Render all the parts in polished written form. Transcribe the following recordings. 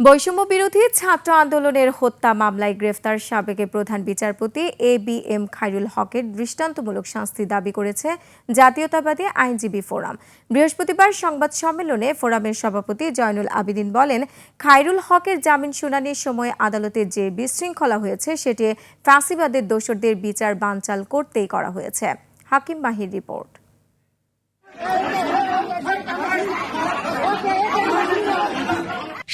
বৈষম্য বিরোধী ছাত্র আন্দোলনের হত্যা মামলায় গ্রেফতার সাবেক প্রধান বিচারপতি এবিএম খায়রুল হকের দৃষ্টান্তমূলক শাস্তি দাবি করেছে জাতীয়তাবাদী আইনজীবী ফোরাম। বৃহস্পতিবার সংবাদ সম্মেলনে ফোরামের সভাপতি জয়নুল আবেদিন বলেন, খায়রুল হকের জামিন শুনানির সময় আদালতে যে বিশৃঙ্খলা হয়েছে সেটি ফ্যাসিবাদের দোষরদের বিচার বানচাল করতেই করা হয়েছে। হাকিম মাহির রিপোর্ট।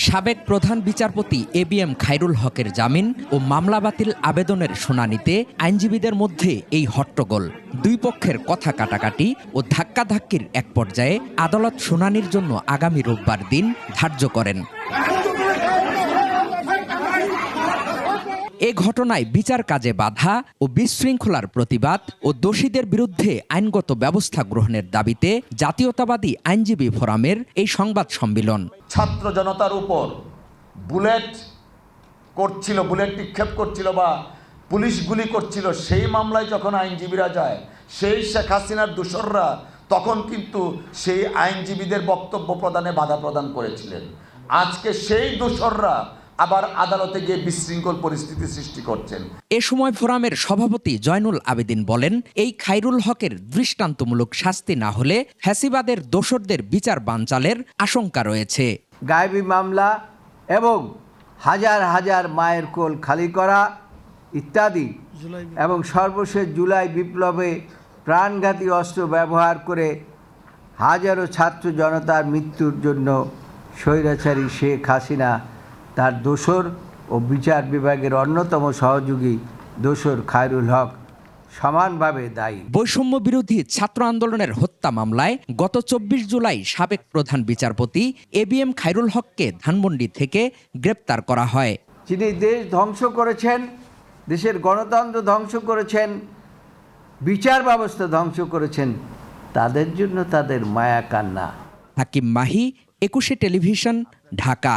সাবেক প্রধান বিচারপতি এবিএম খায়রুল হকের জামিন ও মামলা বাতিল আবেদনের শুনানিতে আইনজীবীদের মধ্যে এই হট্টগোল। দুই পক্ষের কথা কাটাকাটি ও ধাক্কাধাক্কির এক পর্যায়ে আদালত শুনানির জন্য আগামী রোববার দিন ধার্য করেন। এ ঘটনায় বিচার কাজে বাধা ও বিশৃঙ্খলার প্রতিবাদ ও দোষীদের বিরুদ্ধে আইনগত ব্যবস্থা গ্রহণের দাবিতে জাতীয়তাবাদী আইনজীবী ফোরামের এই সংবাদ সম্মেলন। ছাত্র জনতার উপর বুলেট নিক্ষেপ করছিল বা পুলিশ গুলি করছিল, সেই মামলায় যখন আইনজীবীরা যায়, সেই শেখ হাসিনার দোসররা তখন কিন্তু সেই আইনজীবীদের বক্তব্য প্রদানে বাধা প্রদান করেছিলেন। আজকে সেই দোসররা আবার আদালতে গিয়ে বিশৃঙ্খল পরিস্থিতি সৃষ্টি করছেন। এ সময় ফোরামের সভাপতি জয়নুল আবেদিন বলেন, এই খায়রুল হকের দৃষ্টান্তমূলক শাস্তি না হলে ফ্যাসিবাদের দোসরদের বিচার বানচালের আশঙ্কা রয়েছে। গায়েবী মামলা এবং হাজার হাজার মায়ের কোল খালি করা ইত্যাদি এবং সর্বশেষ জুলাই বিপ্লবে প্রাণঘাতী অস্ত্র ব্যবহার করে হাজারো ছাত্র জনতার মৃত্যুর জন্য স্বৈরাচারী শেখ হাসিনা তার দোসর ও বিচার বিভাগের অন্যতম সহযোগী দোসর খায়রুল হক সমানভাবে দায়ী। বৈষম্য বিরোধী ছাত্র আন্দোলনের হত্যা মামলায় গত 24 জুলাই সাবেক প্রধান বিচারপতি এবিএম খায়রুল হককে ধানমন্ডি থেকে গ্রেপ্তার করা হয়। যিনি দেশ ধ্বংস করেছেন, দেশের গণতন্ত্র ধ্বংস করেছেন, বিচার ব্যবস্থা ধ্বংস করেছেন, তাদের জন্য তাদের মায়া কান্না। হাকিম মাহি, 21 টেলিভিশন, ঢাকা।